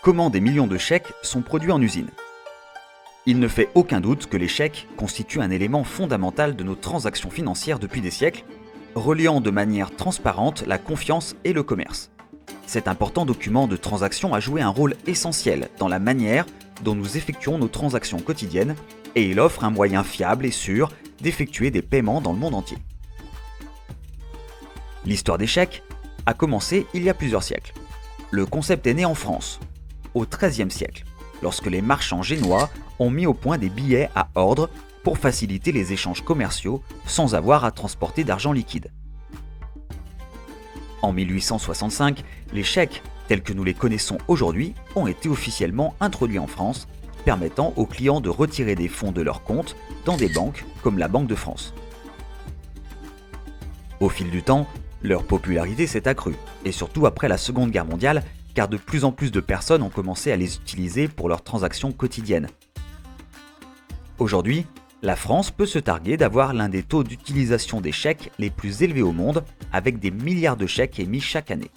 Comment des millions de chèques sont produits en usine? Il ne fait aucun doute que les chèques constituent un élément fondamental de nos transactions financières depuis des siècles, reliant de manière transparente la confiance et le commerce. Cet important document de transaction a joué un rôle essentiel dans la manière dont nous effectuons nos transactions quotidiennes et il offre un moyen fiable et sûr d'effectuer des paiements dans le monde entier. L'histoire des chèques a commencé il y a plusieurs siècles. Le concept est né en France, au XIIIe siècle, lorsque les marchands génois ont mis au point des billets à ordre pour faciliter les échanges commerciaux sans avoir à transporter d'argent liquide. En 1865, les chèques, tels que nous les connaissons aujourd'hui, ont été officiellement introduits en France, permettant aux clients de retirer des fonds de leur compte dans des banques comme la Banque de France. Au fil du temps, leur popularité s'est accrue, et surtout après la Seconde Guerre mondiale, car de plus en plus de personnes ont commencé à les utiliser pour leurs transactions quotidiennes. Aujourd'hui, la France peut se targuer d'avoir l'un des taux d'utilisation des chèques les plus élevés au monde, avec des milliards de chèques émis chaque année.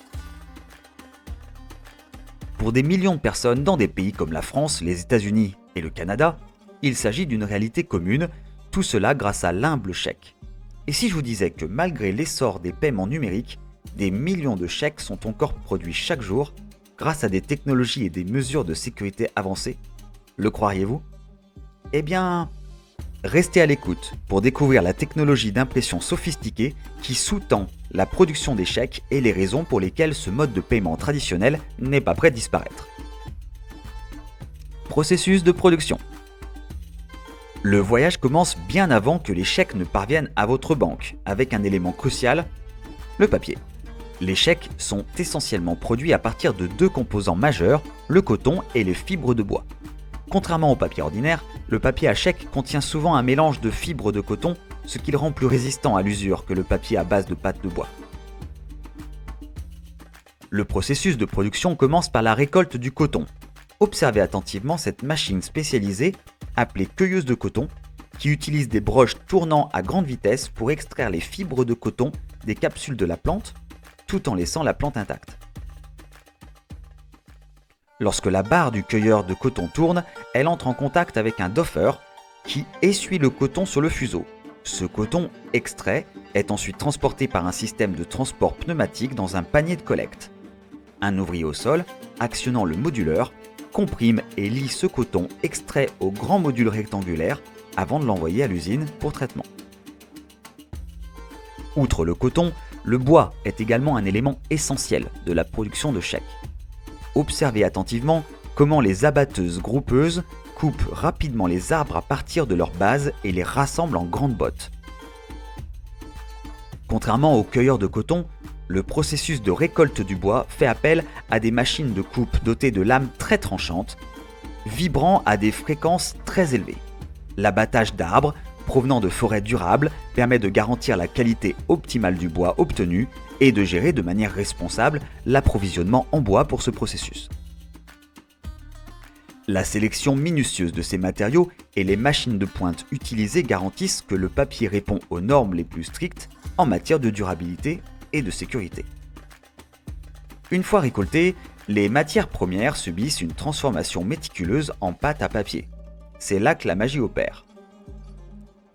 Pour des millions de personnes dans des pays comme la France, les États-Unis et le Canada, il s'agit d'une réalité commune, tout cela grâce à l'humble chèque. Et si je vous disais que malgré l'essor des paiements numériques, des millions de chèques sont encore produits chaque jour grâce à des technologies et des mesures de sécurité avancées, le croiriez-vous? Eh bien, restez à l'écoute pour découvrir la technologie d'impression sophistiquée qui sous-tend la production des chèques et les raisons pour lesquelles ce mode de paiement traditionnel n'est pas prêt de disparaître. Processus de production. Le voyage commence bien avant que les chèques ne parviennent à votre banque, avec un élément crucial, le papier. Les chèques sont essentiellement produits à partir de deux composants majeurs, le coton et les fibres de bois. Contrairement au papier ordinaire, le papier à chèque contient souvent un mélange de fibres de coton, ce qui le rend plus résistant à l'usure que le papier à base de pâte de bois. Le processus de production commence par la récolte du coton. Observez attentivement cette machine spécialisée, appelée cueilleuse de coton, qui utilise des broches tournant à grande vitesse pour extraire les fibres de coton des capsules de la plante, tout en laissant la plante intacte. Lorsque la barre du cueilleur de coton tourne, elle entre en contact avec un doffer qui essuie le coton sur le fuseau. Ce coton extrait est ensuite transporté par un système de transport pneumatique dans un panier de collecte. Un ouvrier au sol, actionnant le moduleur, comprime et lie ce coton extrait au grand module rectangulaire avant de l'envoyer à l'usine pour traitement. Outre le coton, le bois est également un élément essentiel de la production de chèques. Observez attentivement comment les abatteuses groupeuses coupent rapidement les arbres à partir de leur base et les rassemblent en grandes bottes. Contrairement aux cueilleurs de coton, le processus de récolte du bois fait appel à des machines de coupe dotées de lames très tranchantes, vibrant à des fréquences très élevées. L'abattage d'arbres provenant de forêts durables permet de garantir la qualité optimale du bois obtenu et de gérer de manière responsable l'approvisionnement en bois pour ce processus. La sélection minutieuse de ces matériaux et les machines de pointe utilisées garantissent que le papier répond aux normes les plus strictes en matière de durabilité et de sécurité. Une fois récoltées, les matières premières subissent une transformation méticuleuse en pâte à papier. C'est là que la magie opère.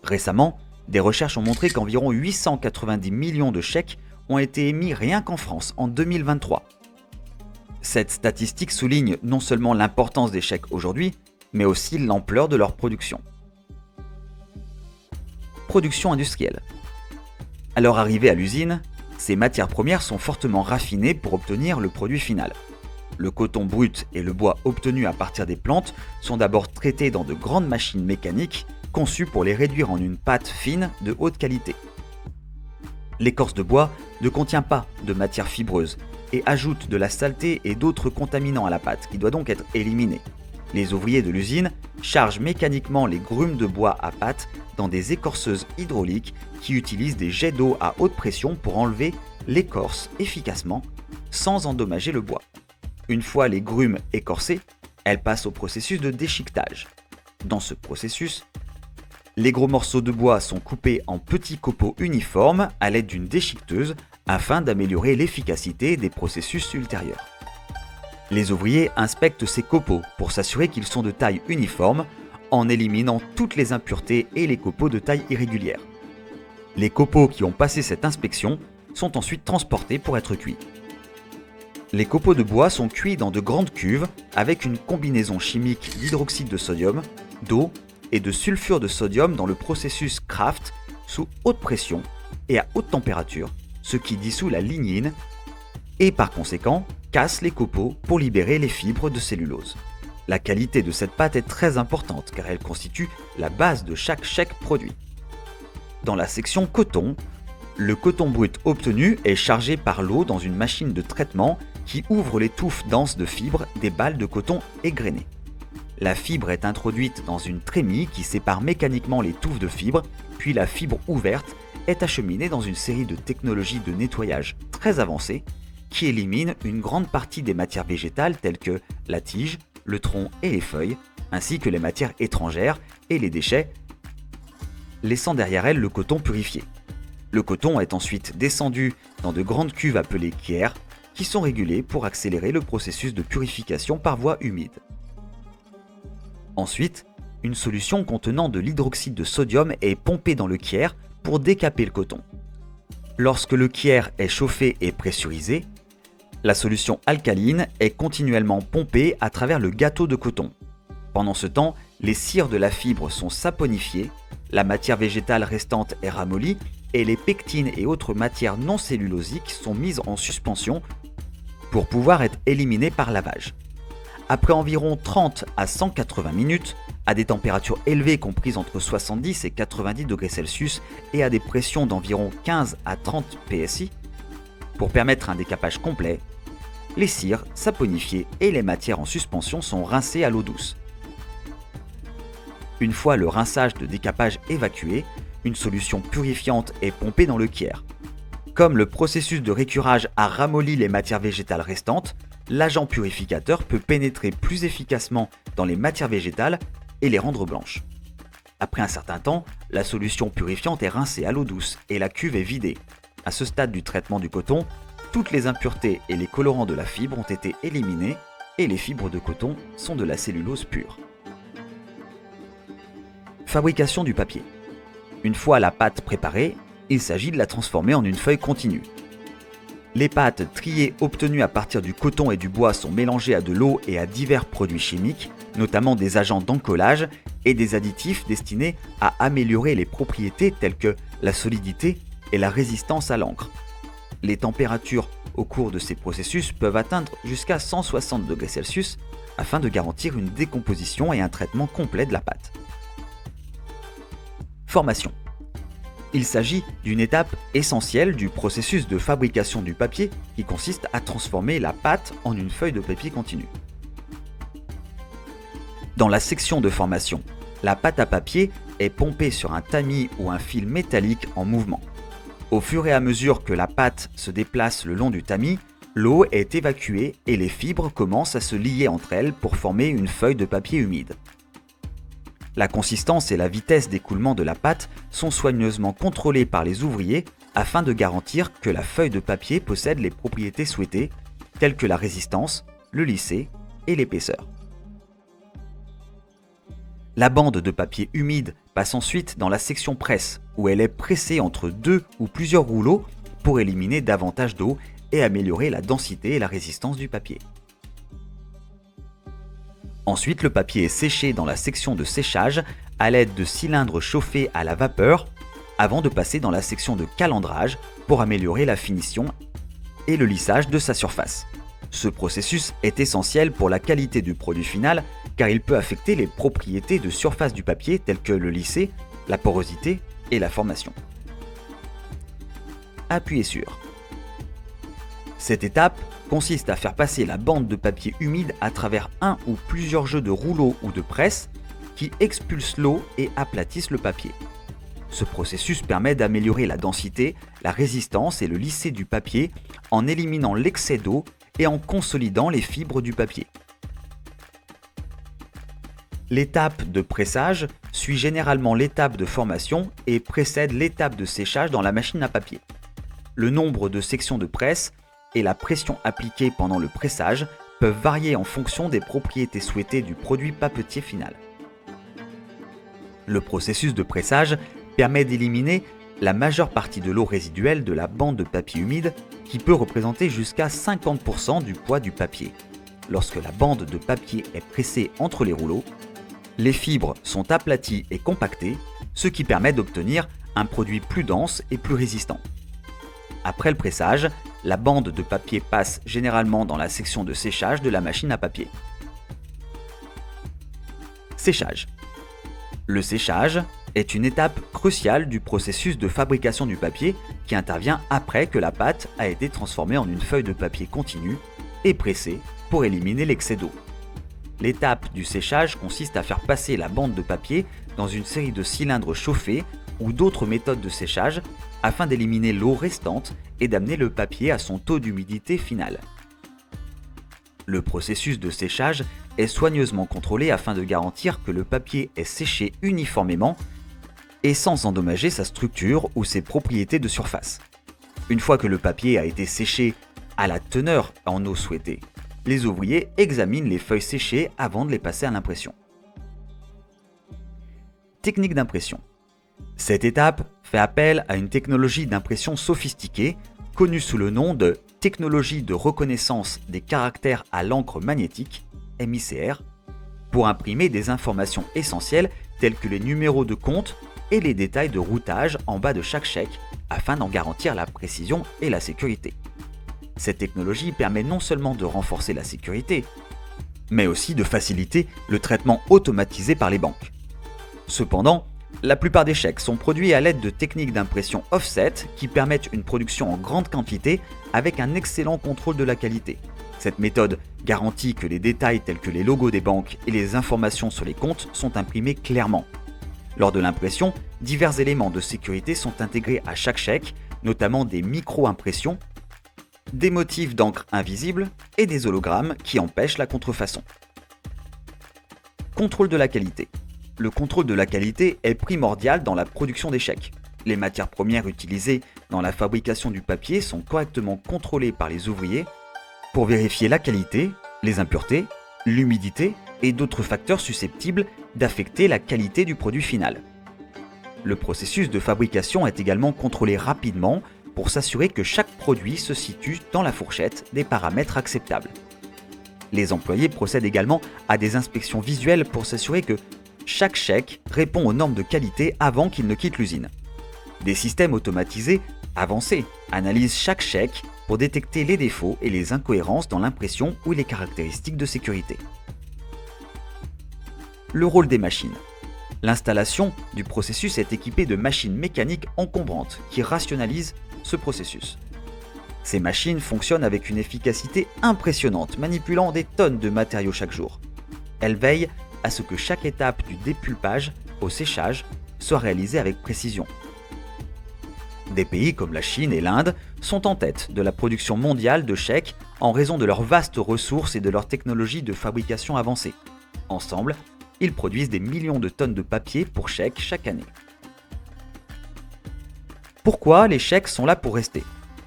Récemment, des recherches ont montré qu'environ 890 millions de chèques ont été émis rien qu'en France en 2023. Cette statistique souligne non seulement l'importance des chèques aujourd'hui, mais aussi l'ampleur de leur production. Production industrielle. À leur arrivée à l'usine, ces matières premières sont fortement raffinées pour obtenir le produit final. Le coton brut et le bois obtenus à partir des plantes sont d'abord traités dans de grandes machines mécaniques conçues pour les réduire en une pâte fine de haute qualité. L'écorce de bois ne contient pas de matière fibreuse et ajoute de la saleté et d'autres contaminants à la pâte qui doit donc être éliminée. Les ouvriers de l'usine chargent mécaniquement les grumes de bois à pâte dans des écorceuses hydrauliques qui utilisent des jets d'eau à haute pression pour enlever l'écorce efficacement sans endommager le bois. Une fois les grumes écorcées, elles passent au processus de déchiquetage. Dans ce processus, les gros morceaux de bois sont coupés en petits copeaux uniformes à l'aide d'une déchiqueteuse afin d'améliorer l'efficacité des processus ultérieurs. Les ouvriers inspectent ces copeaux pour s'assurer qu'ils sont de taille uniforme en éliminant toutes les impuretés et les copeaux de taille irrégulière. Les copeaux qui ont passé cette inspection sont ensuite transportés pour être cuits. Les copeaux de bois sont cuits dans de grandes cuves avec une combinaison chimique d'hydroxyde de sodium, d'eau et de sulfure de sodium dans le processus Kraft sous haute pression et à haute température, ce qui dissout la lignine et par conséquent casse les copeaux pour libérer les fibres de cellulose. La qualité de cette pâte est très importante car elle constitue la base de chaque chèque produit. Dans la section coton, le coton brut obtenu est chargé par l'eau dans une machine de traitement qui ouvre les touffes denses de fibres des balles de coton égrenées. La fibre est introduite dans une trémie qui sépare mécaniquement les touffes de fibres, puis la fibre ouverte est acheminée dans une série de technologies de nettoyage très avancées qui éliminent une grande partie des matières végétales telles que la tige, le tronc et les feuilles, ainsi que les matières étrangères et les déchets, laissant derrière elles le coton purifié. Le coton est ensuite descendu dans de grandes cuves appelées kyères, qui sont régulées pour accélérer le processus de purification par voie humide. Ensuite, une solution contenant de l'hydroxyde de sodium est pompée dans le kyère pour décaper le coton. Lorsque le kyère est chauffé et pressurisé, la solution alcaline est continuellement pompée à travers le gâteau de coton. Pendant ce temps, les cires de la fibre sont saponifiées, la matière végétale restante est ramollie et les pectines et autres matières non cellulosiques sont mises en suspension pour pouvoir être éliminées par lavage. Après environ 30 à 180 minutes, à des températures élevées comprises entre 70 et 90 degrés Celsius et à des pressions d'environ 15 à 30 psi, pour permettre un décapage complet, les cires saponifiées et les matières en suspension sont rincées à l'eau douce. Une fois le rinçage de décapage évacué, une solution purifiante est pompée dans le kyère. Comme le processus de récurage a ramolli les matières végétales restantes, l'agent purificateur peut pénétrer plus efficacement dans les matières végétales et les rendre blanches. Après un certain temps, la solution purifiante est rincée à l'eau douce et la cuve est vidée. À ce stade du traitement du coton, toutes les impuretés et les colorants de la fibre ont été éliminés et les fibres de coton sont de la cellulose pure. Fabrication du papier. Une fois la pâte préparée, il s'agit de la transformer en une feuille continue. Les pâtes triées obtenues à partir du coton et du bois sont mélangées à de l'eau et à divers produits chimiques, notamment des agents d'encollage et des additifs destinés à améliorer les propriétés telles que la solidité et la résistance à l'encre. Les températures au cours de ces processus peuvent atteindre jusqu'à 160 degrés Celsius afin de garantir une décomposition et un traitement complet de la pâte. Formation. Il s'agit d'une étape essentielle du processus de fabrication du papier qui consiste à transformer la pâte en une feuille de papier continue. Dans la section de formation, la pâte à papier est pompée sur un tamis ou un fil métallique en mouvement. Au fur et à mesure que la pâte se déplace le long du tamis, l'eau est évacuée et les fibres commencent à se lier entre elles pour former une feuille de papier humide. La consistance et la vitesse d'écoulement de la pâte sont soigneusement contrôlées par les ouvriers afin de garantir que la feuille de papier possède les propriétés souhaitées, telles que la résistance, le lisser et l'épaisseur. La bande de papier humide passe ensuite dans la section presse, où elle est pressée entre 2 ou plusieurs rouleaux pour éliminer davantage d'eau et améliorer la densité et la résistance du papier. Ensuite, le papier est séché dans la section de séchage à l'aide de cylindres chauffés à la vapeur avant de passer dans la section de calendrage pour améliorer la finition et le lissage de sa surface. Ce processus est essentiel pour la qualité du produit final car il peut affecter les propriétés de surface du papier telles que le lisser, la porosité et la formation. Appuyez sur. Cette étape consiste à faire passer la bande de papier humide à travers un ou plusieurs jeux de rouleaux ou de presse qui expulsent l'eau et aplatissent le papier. Ce processus permet d'améliorer la densité, la résistance et le lisser du papier en éliminant l'excès d'eau et en consolidant les fibres du papier. L'étape de pressage suit généralement l'étape de formation et précède l'étape de séchage dans la machine à papier. Le nombre de sections de presse et la pression appliquée pendant le pressage peuvent varier en fonction des propriétés souhaitées du produit papetier final. Le processus de pressage permet d'éliminer la majeure partie de l'eau résiduelle de la bande de papier humide qui peut représenter jusqu'à 50% du poids du papier. Lorsque la bande de papier est pressée entre les rouleaux, les fibres sont aplaties et compactées, ce qui permet d'obtenir un produit plus dense et plus résistant. Après le pressage, la bande de papier passe généralement dans la section de séchage de la machine à papier. Séchage. Le séchage est une étape cruciale du processus de fabrication du papier qui intervient après que la pâte a été transformée en une feuille de papier continue et pressée pour éliminer l'excès d'eau. L'étape du séchage consiste à faire passer la bande de papier dans une série de cylindres chauffés ou d'autres méthodes de séchage afin d'éliminer l'eau restante et d'amener le papier à son taux d'humidité final. Le processus de séchage est soigneusement contrôlé afin de garantir que le papier est séché uniformément et sans endommager sa structure ou ses propriétés de surface. Une fois que le papier a été séché à la teneur en eau souhaitée, les ouvriers examinent les feuilles séchées avant de les passer à l'impression. Technique d'impression. Cette étape fait appel à une technologie d'impression sophistiquée connue sous le nom de technologie de reconnaissance des caractères à l'encre magnétique, MICR, pour imprimer des informations essentielles telles que les numéros de compte et les détails de routage en bas de chaque chèque afin d'en garantir la précision et la sécurité. Cette technologie permet non seulement de renforcer la sécurité, mais aussi de faciliter le traitement automatisé par les banques. Cependant, la plupart des chèques sont produits à l'aide de techniques d'impression offset qui permettent une production en grande quantité avec un excellent contrôle de la qualité. Cette méthode garantit que les détails tels que les logos des banques et les informations sur les comptes sont imprimés clairement. Lors de l'impression, divers éléments de sécurité sont intégrés à chaque chèque, notamment des micro-impressions, des motifs d'encre invisibles et des hologrammes qui empêchent la contrefaçon. Contrôle de la qualité. Le contrôle de la qualité est primordial dans la production des chèques. Les matières premières utilisées dans la fabrication du papier sont correctement contrôlées par les ouvriers pour vérifier la qualité, les impuretés, l'humidité et d'autres facteurs susceptibles d'affecter la qualité du produit final. Le processus de fabrication est également contrôlé rapidement pour s'assurer que chaque produit se situe dans la fourchette des paramètres acceptables. Les employés procèdent également à des inspections visuelles pour s'assurer que chaque chèque répond aux normes de qualité avant qu'il ne quitte l'usine. Des systèmes automatisés avancés analysent chaque chèque pour détecter les défauts et les incohérences dans l'impression ou les caractéristiques de sécurité. Le rôle des machines. L'installation du processus est équipée de machines mécaniques encombrantes qui rationalisent ce processus. Ces machines fonctionnent avec une efficacité impressionnante, manipulant des tonnes de matériaux chaque jour. Elles veillent à ce que chaque étape du dépulpage au séchage soit réalisée avec précision. Des pays comme la Chine et l'Inde sont en tête de la production mondiale de chèques en raison de leurs vastes ressources et de leur technologie de fabrication avancée. Ensemble, ils produisent des millions de tonnes de papier pour chèques chaque année. Pourquoi les chèques sont là pour rester ?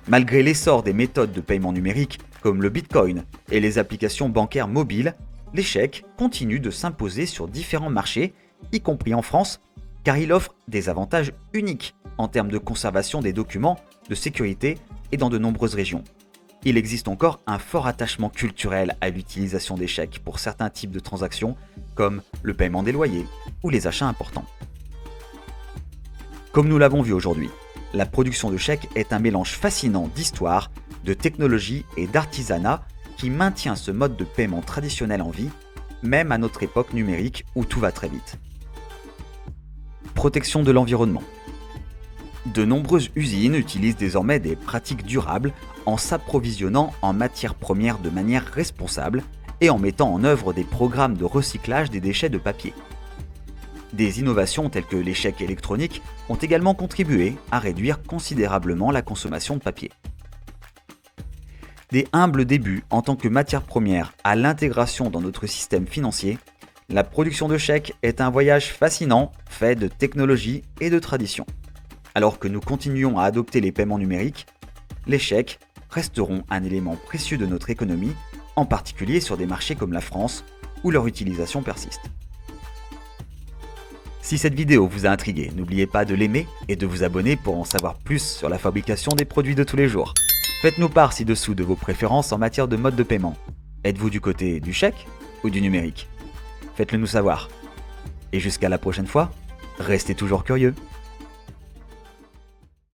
Malgré l'essor des méthodes de paiement numérique comme le Bitcoin et les applications bancaires mobiles, les chèques continuent de s'imposer sur différents marchés, y compris en France, car ils offrent des avantages uniques en termes de conservation des documents, de sécurité et dans de nombreuses régions. Il existe encore un fort attachement culturel à l'utilisation des chèques pour certains types de transactions, comme le paiement des loyers ou les achats importants. Comme nous l'avons vu aujourd'hui, la production de chèques est un mélange fascinant d'histoire, de technologie et d'artisanat qui maintient ce mode de paiement traditionnel en vie, même à notre époque numérique où tout va très vite. Protection de l'environnement. De nombreuses usines utilisent désormais des pratiques durables en s'approvisionnant en matières premières de manière responsable et en mettant en œuvre des programmes de recyclage des déchets de papier. Des innovations telles que les chèques électroniques ont également contribué à réduire considérablement la consommation de papier. Des humbles débuts en tant que matière première à l'intégration dans notre système financier, la production de chèques est un voyage fascinant fait de technologie et de tradition. Alors que nous continuons à adopter les paiements numériques, les chèques resteront un élément précieux de notre économie en particulier sur des marchés comme la France, où leur utilisation persiste. Si cette vidéo vous a intrigué, n'oubliez pas de l'aimer et de vous abonner pour en savoir plus sur la fabrication des produits de tous les jours. Faites-nous part ci-dessous de vos préférences en matière de mode de paiement. Êtes-vous du côté du chèque ou du numérique? Faites-le nous savoir. Et jusqu'à la prochaine fois, restez toujours curieux.